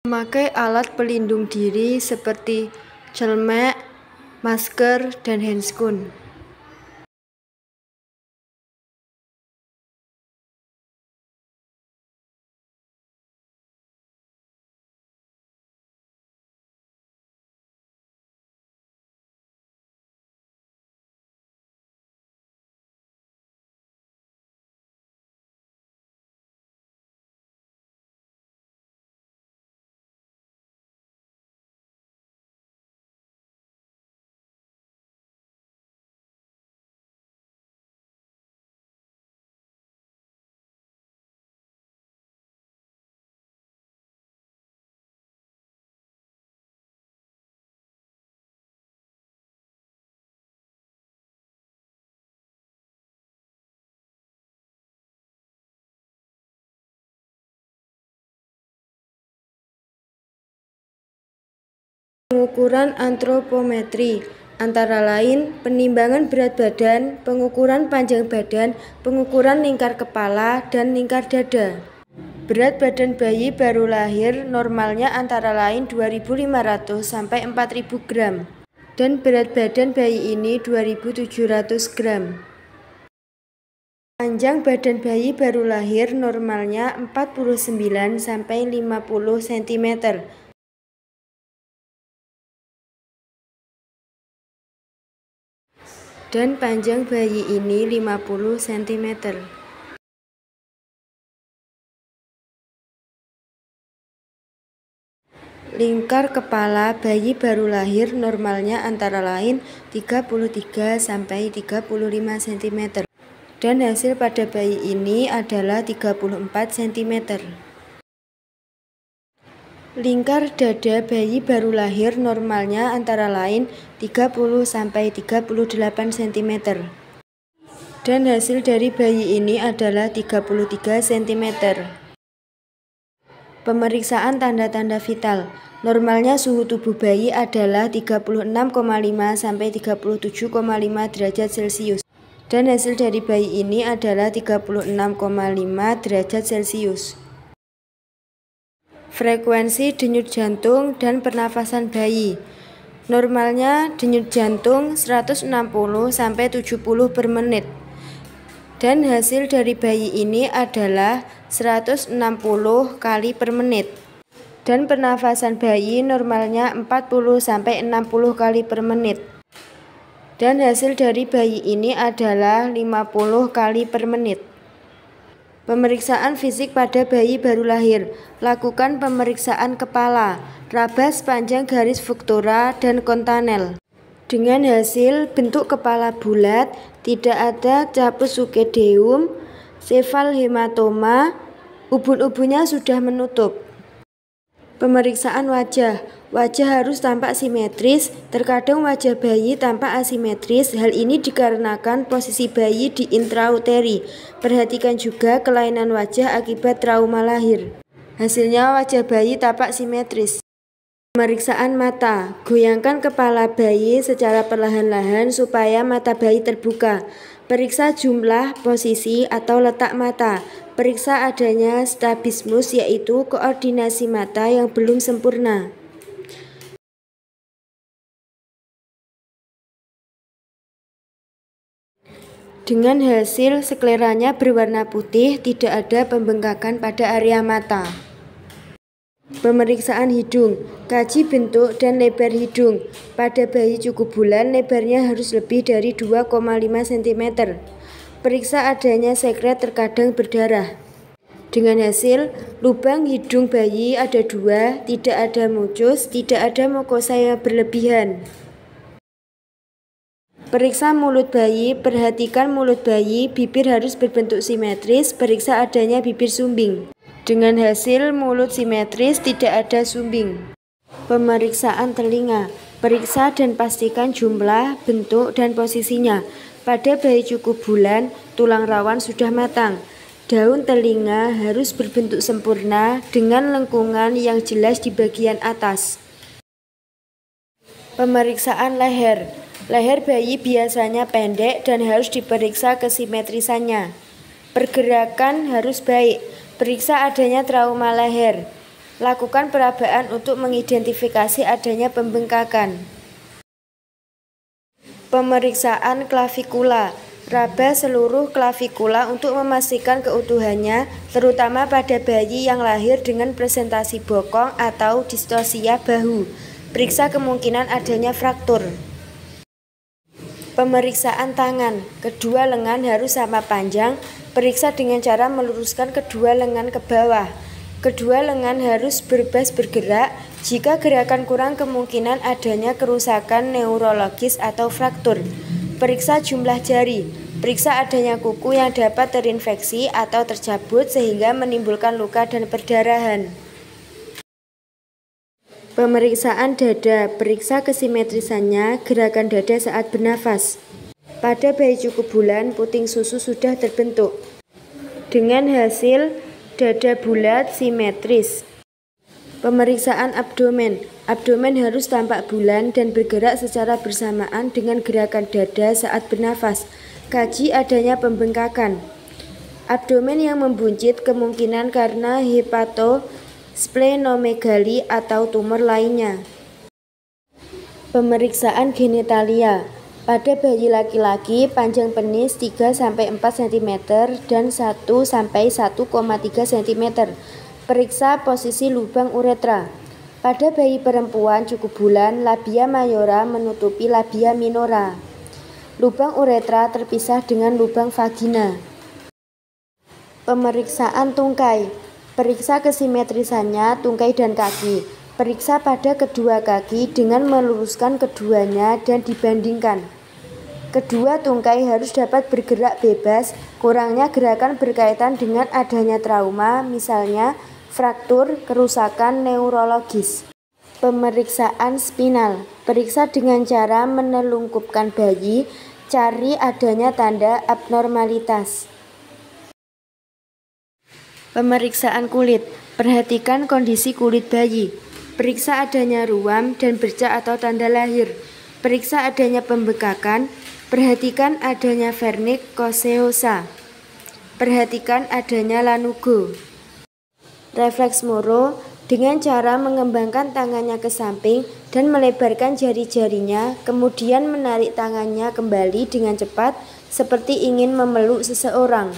Memakai alat pelindung diri seperti celemek, masker, dan handscoon. Pengukuran antropometri antara lain penimbangan berat badan, pengukuran panjang badan, pengukuran lingkar kepala, dan lingkar dada. Berat badan bayi baru lahir normalnya antara lain 2.500 sampai 4.000 gram dan berat badan bayi ini 2.700 gram. Panjang badan bayi baru lahir normalnya 49 sampai 50 cm. Dan panjang bayi ini 50 cm. Lingkar kepala bayi baru lahir normalnya antara lain 33 sampai 35 cm. Dan hasil pada bayi ini adalah 34 cm. Lingkar dada bayi baru lahir normalnya antara lain 30 sampai 38 cm. Dan hasil dari bayi ini adalah 33 cm. Pemeriksaan tanda-tanda vital. Normalnya suhu tubuh bayi adalah 36,5 sampai 37,5 derajat Celcius. Dan hasil dari bayi ini adalah 36,5 derajat Celcius. Frekuensi denyut jantung dan pernafasan bayi. Normalnya denyut jantung 160 sampai 70 per menit. Dan hasil dari bayi ini adalah 160 kali per menit. Dan pernafasan bayi normalnya 40 sampai 60 kali per menit. Dan hasil dari bayi ini adalah 50 kali per menit. Pemeriksaan fisik pada bayi baru lahir. Lakukan pemeriksaan kepala, rabas panjang garis vektora, dan kontanel. Dengan hasil bentuk kepala bulat, tidak ada capus sukedeum, sefal hematoma, ubun-ubunnya sudah menutup. Pemeriksaan wajah. Wajah harus tampak simetris, terkadang wajah bayi tampak asimetris, hal ini dikarenakan posisi bayi di intrauteri. Perhatikan juga kelainan wajah akibat trauma lahir. Hasilnya wajah bayi tampak simetris. Pemeriksaan mata. Goyangkan kepala bayi secara perlahan-lahan supaya mata bayi terbuka. Periksa jumlah, posisi, atau letak mata. Periksa adanya strabismus, yaitu koordinasi mata yang belum sempurna. Dengan hasil skleranya berwarna putih, tidak ada pembengkakan pada area mata. Pemeriksaan hidung. Kaji bentuk dan lebar hidung. Pada bayi cukup bulan, lebarnya harus lebih dari 2,5 cm. Periksa adanya sekret terkadang berdarah. Dengan hasil, lubang hidung bayi ada 2, tidak ada mucus, tidak ada mukosa yang berlebihan. Periksa mulut bayi. Perhatikan mulut bayi, bibir harus berbentuk simetris, periksa adanya bibir sumbing. Dengan hasil mulut simetris, tidak ada sumbing. Pemeriksaan telinga. Periksa dan pastikan jumlah, bentuk, dan posisinya. Pada bayi cukup bulan, tulang rawan sudah matang. Daun telinga harus berbentuk sempurna dengan lengkungan yang jelas di bagian atas. Pemeriksaan leher. Leher bayi biasanya pendek dan harus diperiksa kesimetrisannya. Pergerakan harus baik. Periksa adanya trauma leher. Lakukan perabaan untuk mengidentifikasi adanya pembengkakan. Pemeriksaan klavikula. Raba seluruh klavikula untuk memastikan keutuhannya, terutama pada bayi yang lahir dengan presentasi bokong atau distosia bahu. Periksa kemungkinan adanya fraktur. Pemeriksaan tangan. Kedua lengan harus sama panjang. Periksa dengan cara meluruskan kedua lengan ke bawah. Kedua lengan harus bebas bergerak. Jika gerakan kurang, kemungkinan adanya kerusakan neurologis atau fraktur. Periksa jumlah jari. Periksa adanya kuku yang dapat terinfeksi atau tercabut sehingga menimbulkan luka dan perdarahan. Pemeriksaan dada. Periksa kesimetrisannya gerakan dada saat bernafas. Pada bayi cukup bulan, puting susu sudah terbentuk dengan hasil dada bulat simetris. Pemeriksaan abdomen. Abdomen harus tampak bulan dan bergerak secara bersamaan dengan gerakan dada saat bernafas. Kaji adanya pembengkakan. Abdomen yang membuncit kemungkinan karena hepatosplenomegali atau tumor lainnya. Pemeriksaan genitalia. Pada bayi laki-laki, panjang penis 3-4 cm dan 1-1,3 cm. Periksa posisi lubang uretra. Pada bayi perempuan cukup bulan, labia mayora menutupi labia minora. Lubang uretra terpisah dengan lubang vagina. Pemeriksaan tungkai. Periksa kesimetrisannya tungkai dan kaki. Periksa pada kedua kaki dengan meluruskan keduanya dan dibandingkan. Kedua tungkai harus dapat bergerak bebas. Kurangnya gerakan berkaitan dengan adanya trauma, misalnya fraktur, kerusakan neurologis. Pemeriksaan spinal. Periksa dengan cara menelungkupkan bayi, cari adanya tanda abnormalitas. Pemeriksaan kulit. Perhatikan kondisi kulit bayi. Periksa adanya ruam dan bercak atau tanda lahir. Periksa adanya pembengkakan. Perhatikan adanya vernix caseosa. Perhatikan adanya lanugo. Refleks Moro dengan cara mengembangkan tangannya ke samping dan melebarkan jari-jarinya, kemudian menarik tangannya kembali dengan cepat seperti ingin memeluk seseorang.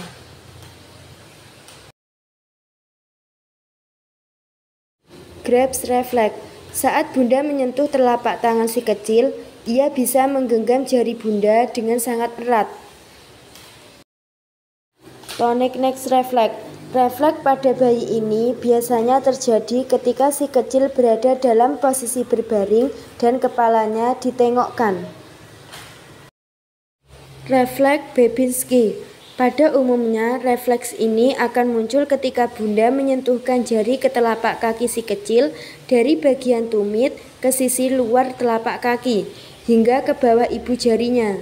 Grasp refleks. Saat bunda menyentuh telapak tangan si kecil, ia bisa menggenggam jari bunda dengan sangat erat. Tonic neck refleks. Refleks pada bayi ini biasanya terjadi ketika si kecil berada dalam posisi berbaring dan kepalanya ditengokkan. Refleks Babinski. Pada umumnya, refleks ini akan muncul ketika bunda menyentuhkan jari ke telapak kaki si kecil dari bagian tumit ke sisi luar telapak kaki hingga ke bawah ibu jarinya.